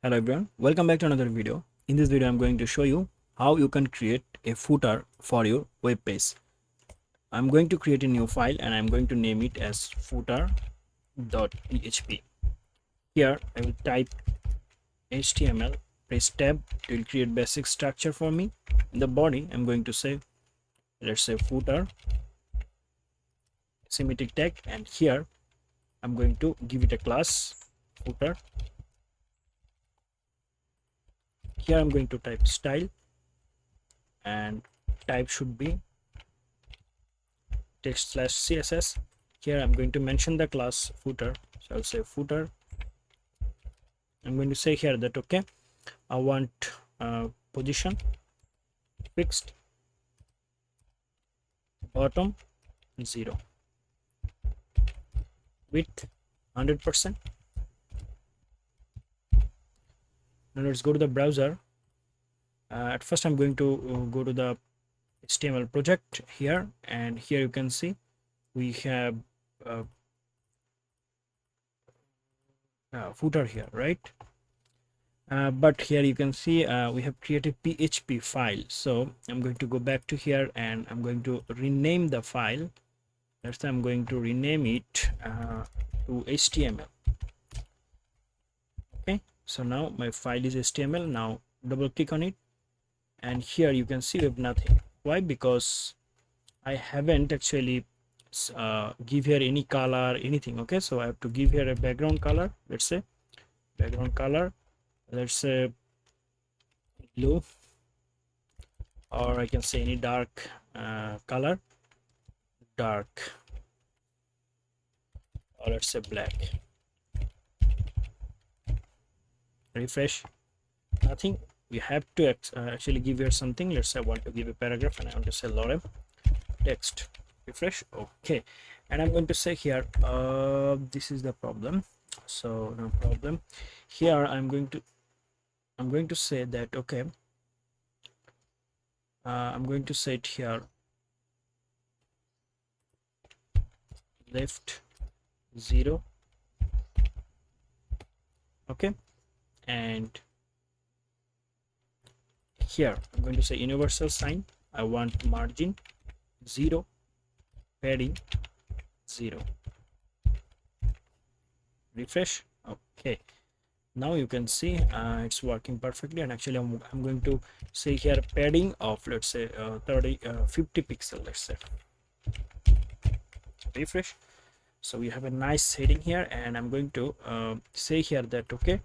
Hello everyone, welcome back to another video. In this video I'm going to show you how you can create a footer for your web page. I'm going to create a new file and I'm going to name it as footer.php. Here I will type HTML, press tab, it will create basic structure for me. In the body I'm going to say, let's say footer semantic tag, and here I'm going to give it a class footer. Here I'm going to type style and type should be text/css. Here I'm going to mention the class footer, so I'll say footer. I'm going to say here that okay, I want position fixed, bottom 0, width 100%. Now let's go to the browser. At first I'm going to go to the HTML project here, and here you can see we have footer here, right? But here you can see we have created PHP file. So I'm going to go back to here and I'm going to rename the file. Next I'm going to rename it to HTML. Okay, so now my file is HTML. Now double click on it and here you can see we have nothing. Why? Because I haven't actually give here any color, anything. Okay, so I have to give here a background color. Let's say background color, let's say blue, or I can say any dark color, dark, or let's say black. Refresh, nothing. We have to actually give here something. Let's say I want to give a paragraph and I want to say lorem text. Refresh. Okay, and I'm going to say here this is the problem, so no problem. Here I'm going to say that okay, I'm going to say it here left 0. Okay, and here I'm going to say universal sign. I want margin 0, padding 0. Refresh. Okay, now you can see it's working perfectly, and actually I'm going to say here padding of let's say 50 pixel, let's say. Refresh. So we have a nice heading here, and I'm going to say here that okay,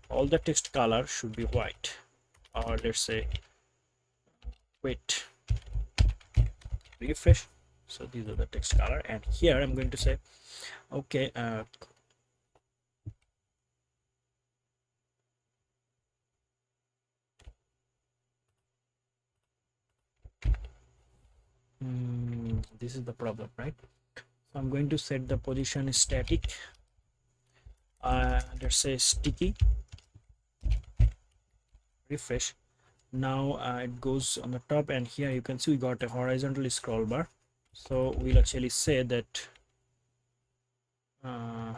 all the text color should be white, or let's say wait. Refresh. So these are the text color, and here I'm going to say okay, this is the problem, right? So I'm going to set the position static, let's say sticky. Refresh. Now it goes on the top, and here you can see we got a horizontal scroll bar. So we'll actually say that I'm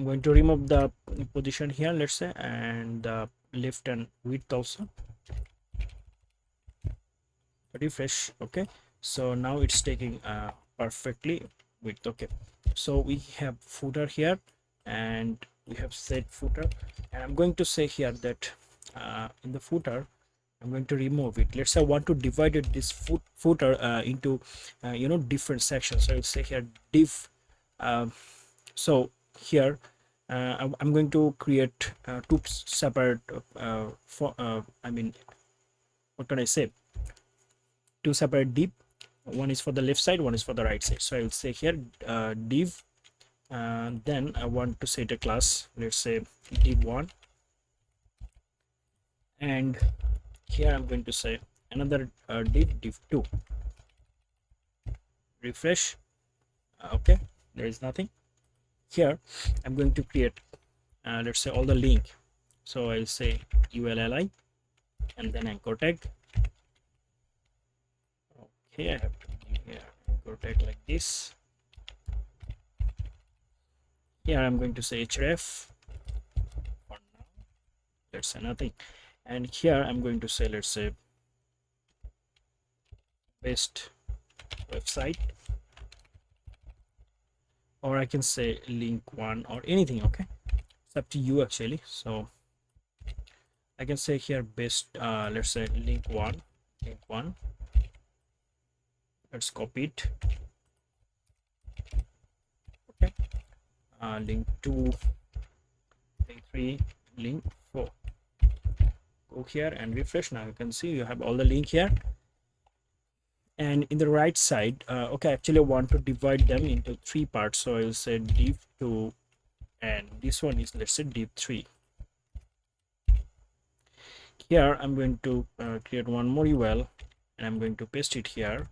going to remove the position here, let's say, and the left and width also. Refresh. Okay, so now it's taking perfectly width. Okay, so we have footer here and we have set footer, and I'm going to say here that in the footer I'm going to remove it. Let's say I want to divide it, this footer into different sections. So I'll say here div. So here I'm going to create two separate I mean, what can I say, two separate div. One is for the left side, one is for the right side. So I will say here div, then I want to set a class, let's say div1, and here I'm going to say another div2. Refresh. Okay, there is nothing. Here I'm going to create let's say all the link. So I'll say ulli and then anchor tag. Okay, I have to give here anchor tag like this. Here I'm going to say href let's say nothing. And here I'm going to say, let's say, best website, or I can say link one or anything. Okay, it's up to you actually. So I can say here best, let's say link one. Let's copy it. Okay, link 2, link 3, link 4. Go here and refresh. Now you can see you have all the link here. And in the right side, okay, actually I want to divide them into 3 parts, so I'll say div 2, and this one is, let's say, div 3. Here I'm going to create one more UL, and I'm going to paste it here,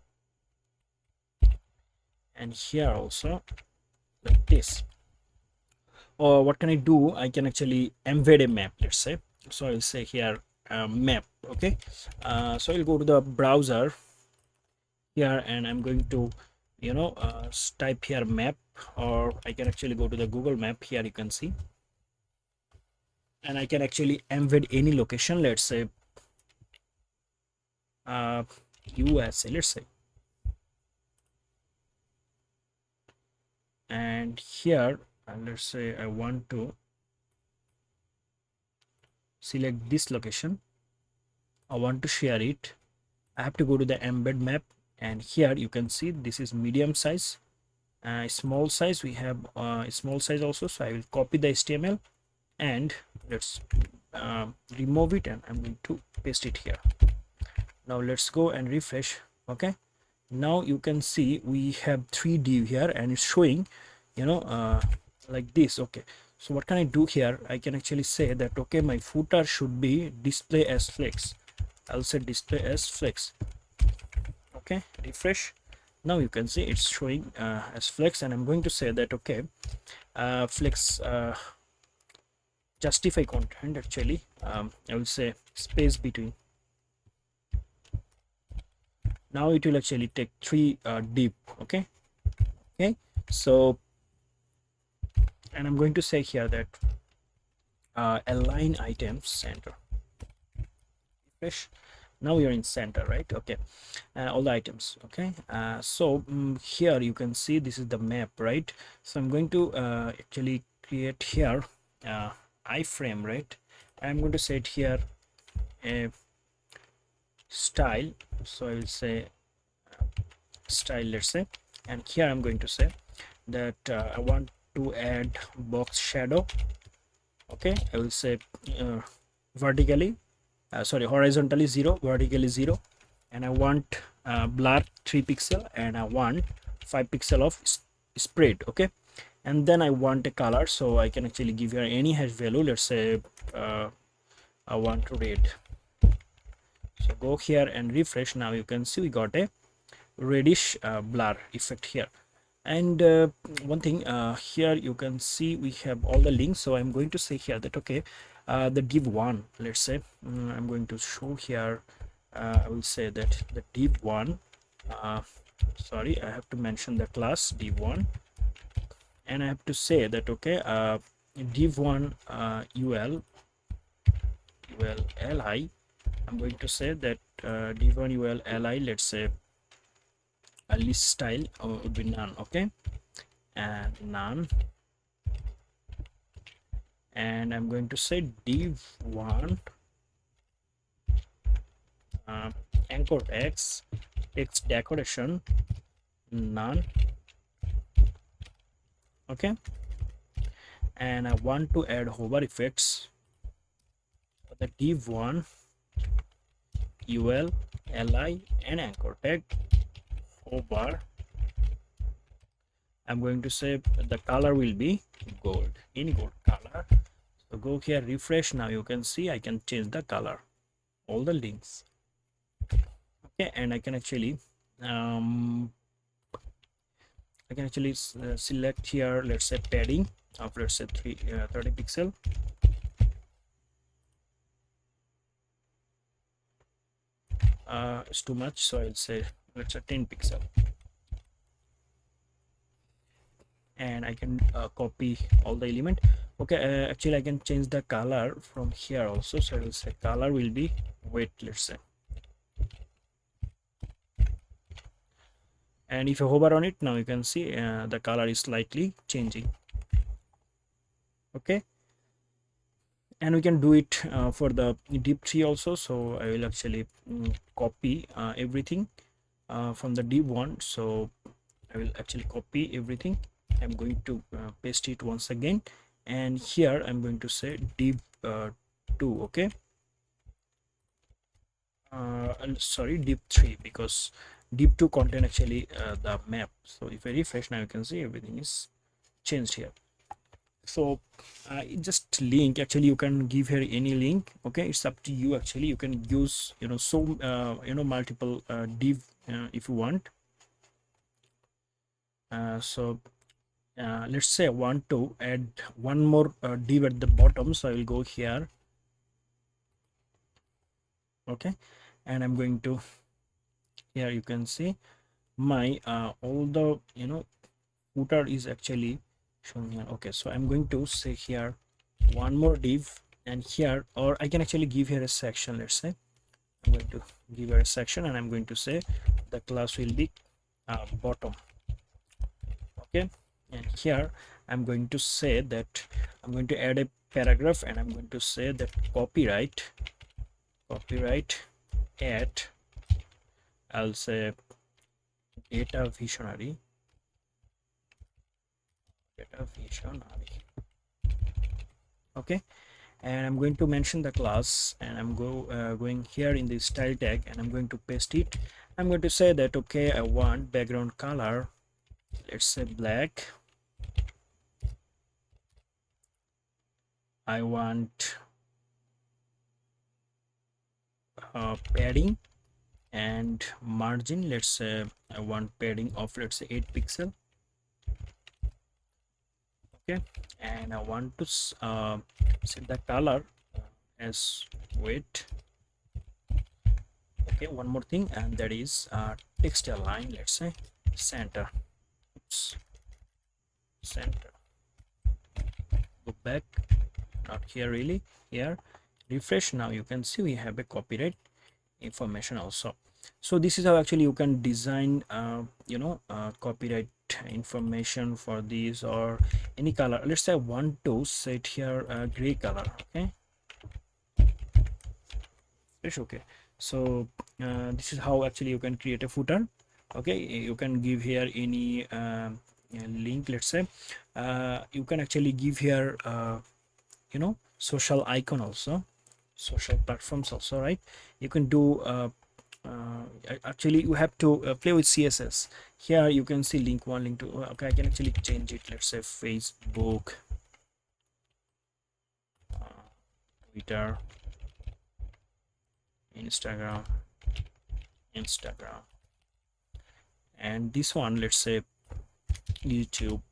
and here also, like this. Or what can I do? I can actually embed a map, let's say. So I'll say here map. Okay, so I'll go to the browser here, and I'm going to, you know, type here map, or I can actually go to the Google map. Here you can see, and I can actually embed any location, let's say USA, let's say. And here let's say I want to select this location, I want to share it. I have to go to the embed map, and here you can see this is medium size, small size. We have small size also, so I will copy the HTML and let's remove it, and I'm going to paste it here. Now let's go and refresh. Okay, now you can see we have 3 div here, and it's showing, you know, like this. Okay, so what can I do here? I can actually say that, okay, my footer should be display as flex. I'll say display as flex. Okay, refresh. Now you can see it's showing as flex, and I'm going to say that, okay, flex justify content. Actually I will say space between. Now it will actually take 3 div. Okay, so, and I'm going to say here that align items center. Refresh. Now you're in center, right? Okay, all the items. Okay, so here you can see this is the map, right? So I'm going to actually create here iframe, right? I'm going to set here a style, so I will say style, let's say, and here I'm going to say that I want to add box shadow. Okay, I will say vertically, sorry, horizontally 0, vertically 0, and I want blur 3 pixel, and I want 5 pixel of spread. Okay, and then I want a color, so I can actually give here any hash value. Let's say I want red. So go here and refresh. Now you can see we got a reddish blur effect here. And one thing here you can see we have all the links, so I'm going to say here that, okay, the div 1, let's say, I'm going to show here, I will say that the div 1, sorry, I have to mention the class div 1, and I have to say that, okay, div 1 ul li, I'm going to say that div 1 ul li, let's say a list style would be none. Okay, and none, and I'm going to say div 1 anchor text decoration none. Okay, and I want to add hover effects for the div 1 ul li and anchor tag hover. I'm going to say the color will be gold, any gold color. So go here, refresh. Now you can see I can change the color, all the links. Okay, and I can actually select here, let's say padding of, let's say 30 pixel. It's too much, so I'll say, let's say 10 pixel, and I can copy all the element. Okay, actually I can change the color from here also, so I will say color will be wet, let's say. And if you hover on it, now you can see the color is slightly changing. Okay, and we can do it for the div tree also. So I will actually copy everything from the div one. So I will actually copy everything. I'm going to paste it once again, and here I'm going to say div 2. Okay, sorry, div 3, because div 2 contain actually the map. So if I refresh, now you can see everything is changed here. So just link, actually you can give here any link. Okay, it's up to you. Actually you can use so multiple div if you want. So let's say I want to add one more div at the bottom, so I will go here. Okay, and I'm going to, here you can see my all the footer is actually shown here. Okay, so I'm going to say here one more div, and here, or I can actually give here a section. Let's say I'm going to give her a section, and I'm going to say the class will be bottom. Okay, and here I'm going to say that I'm going to add a paragraph, and I'm going to say that copyright at, I'll say data visionary. Okay, and I'm going to mention the class, and I'm going here in the style tag, and I'm going to paste it. I'm going to say that okay, I want background color, let's say black. I want padding and margin, let's say I want padding of, let's say 8 pixel. Okay, and I want to set the color as weight. Okay, one more thing, and that is text align, let's say center. Oops. Center. Go back, not here really, here. Refresh, now you can see we have a copyright information also. So this is how actually you can design copyright information for these, or any color. Let's say I want to set here a gray color. Okay, it's okay. So this is how actually you can create a footer. Okay, you can give here any link. Let's say you can actually give here social icon also, social platforms also, right? You can do actually you have to play with CSS. Here you can see link 1, link 2. Okay, I can actually change it. Let's say Facebook, Twitter, Instagram, and this one, let's say YouTube.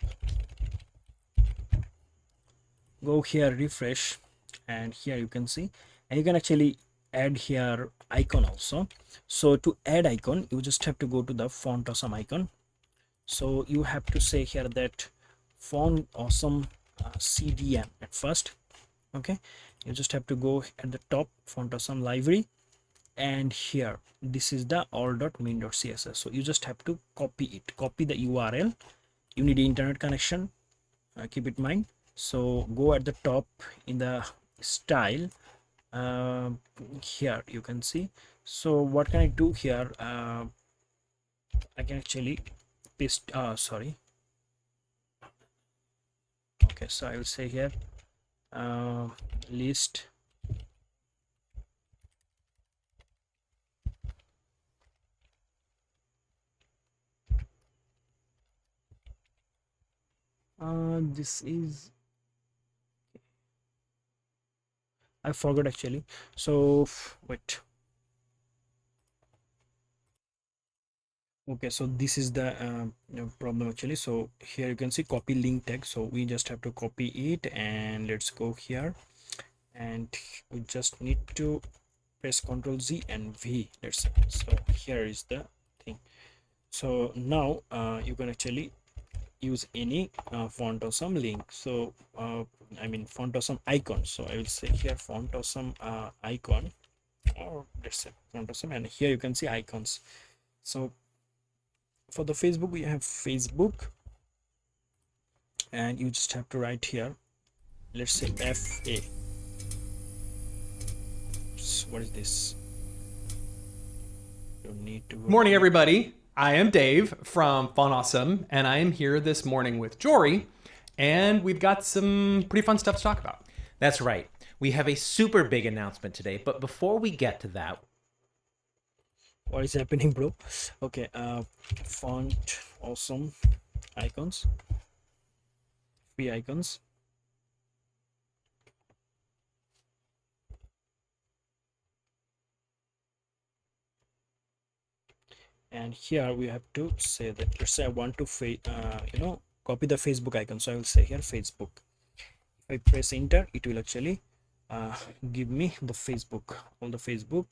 Go here, refresh, and here you can see, and you can actually add here icon also. So to add icon, you just have to go to the font awesome icon. So you have to say here that font awesome CDN at first. Okay, you just have to go at the top, font awesome library, and here this is the all.min.css. so you just have to copy the URL. You need internet connection, keep it in mind. So go at the top in the style, here you can see. So what can I do here? I can actually paste, sorry. Okay, so I will say here list this is, I forgot actually. So wait. Okay, so this is the problem actually. So here you can see copy link tag. So we just have to copy it, and let's go here, and we just need to press Ctrl Z and V. Let's so here is the thing. So now you can actually use any font or some link. So I mean font or some icon. So I will say here font or some icon, or let's say font or some, and here you can see icons. So for the Facebook, we have Facebook, and you just have to write here, let's say FA. So what is this? You need to go Morning, everybody. I am Dave from Fun Awesome, and I am here this morning with Jory, and we've got some pretty fun stuff to talk about. That's right. We have a super big announcement today, but before we get to that, what is happening, bro? Okay, font awesome icons, free icons. And here we have to say that, let's say I want to copy the Facebook icon, so I will say here Facebook. If I press enter, it will actually give me the Facebook, all the Facebook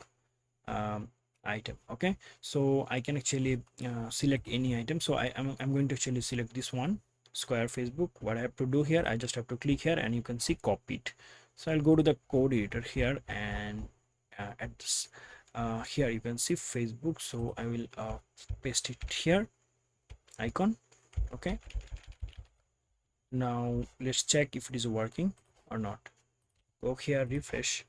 item. Okay, so I can actually select any item. So I'm going to actually select this one, square Facebook. What I have to do here, I just have to click here and you can see copied. So I'll go to the code editor here, and at this here you can see Facebook. So I will paste it here, icon. Okay, now let's check if it is working or not. Go here, refresh.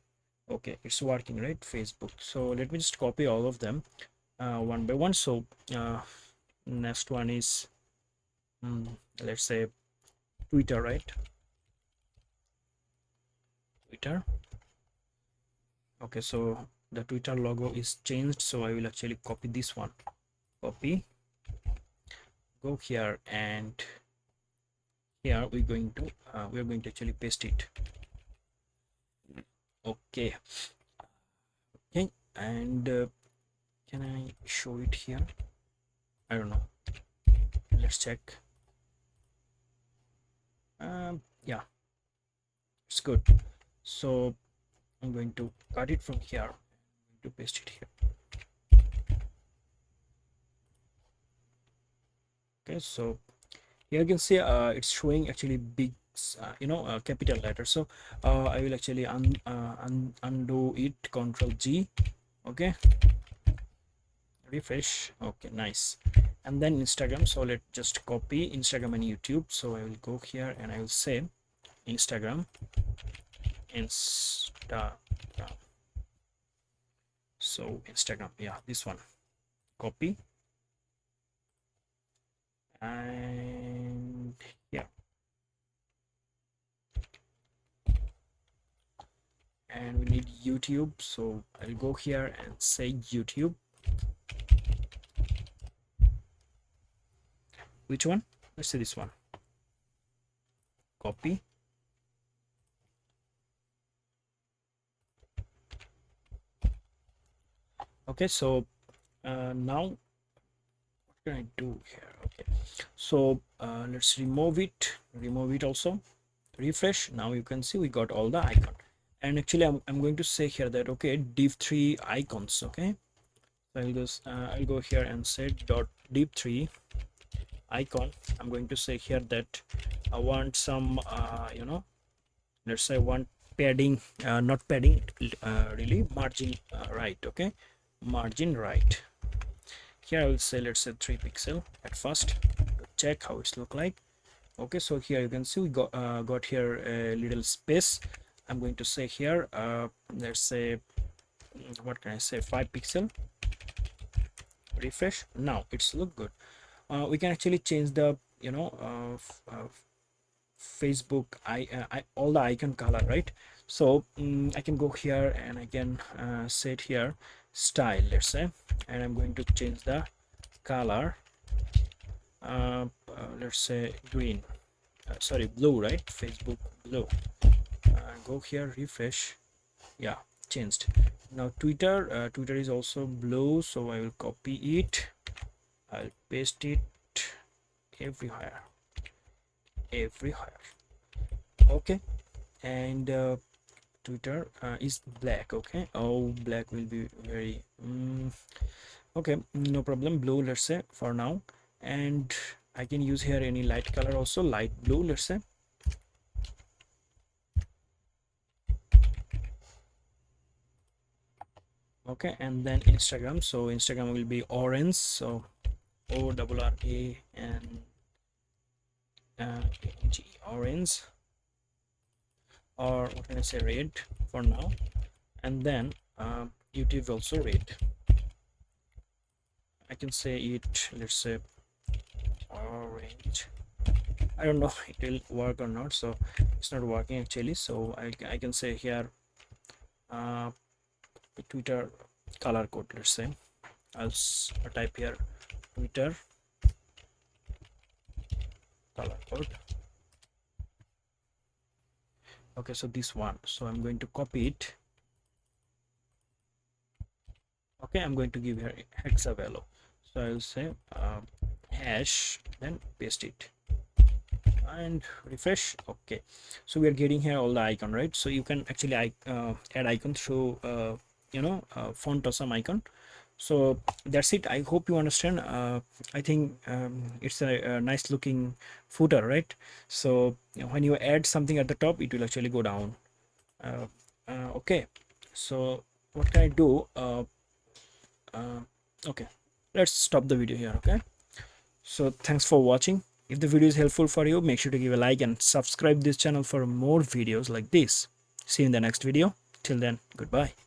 Okay, it's working, right? Facebook. So let me just copy all of them one by one. So next one is let's say Twitter, right? Twitter. Okay, so the Twitter logo is changed, so I will actually copy this one. Copy, go here, and here we're going to actually paste it. Okay, and can I show it here? I don't know, let's check. Yeah, it's good. So I'm going to cut it from here to paste it here. Okay, so here you can see it's showing actually big capital letter. So I will actually undo it, Control G. Okay, refresh. Okay, nice. And then Instagram, so let's just copy Instagram and YouTube. So I will go here and I will say Instagram, so Instagram, yeah, this one, copy, and yeah, and we need YouTube, so I'll go here and say YouTube. Which one? Let's say this one, copy. Okay, so now what can I do here? Okay, so let's remove it also, refresh. Now you can see we got all the icon, and actually I'm going to say here that okay, div3 icons. Okay, so I'll go here and say dot div3 icon. I'm going to say here that I want some let's say I want padding, not padding, really margin right. Okay, margin right. Here I will say let's say 3 pixel at first to check how it's look like. Okay, so here you can see we got here a little space. I'm going to say here let's say what can I say, 5 pixel, refresh. Now it's look good. We can actually change the Facebook all the icon color, right? So I can go here and I can set here style, let's say, and I'm going to change the color, let's say green, sorry, blue, right? Facebook blue. Go here, refresh. Yeah, changed. Now Twitter, Twitter is also blue, so I will copy it, I'll paste it everywhere. Okay, and Twitter is black. Okay, oh, black will be very okay, no problem, blue, let's say for now. And I can use here any light color also, light blue, let's say. Okay, and then Instagram, so Instagram will be orange, so ORRA and ANG, orange, or what can I say, red for now. And then YouTube also red. I can say it, let's say orange. I don't know it will work or not, so it's not working actually. So I can say here Twitter color code, let's say. I'll type here Twitter color code. Okay, so this one, so I'm going to copy it. Okay, I'm going to give here hexa value, so I'll say hash, then paste it and refresh. Okay, so we are getting here all the icon, right? So you can actually add icon through font awesome icon. So that's it. I hope you understand. I think it's a nice looking footer, right? So when you add something at the top, it will actually go down. Okay, so what can I do? Okay, let's stop the video here. Okay, so thanks for watching. If the video is helpful for you, make sure to give a like and subscribe this channel for more videos like this. See you in the next video. Till then, goodbye.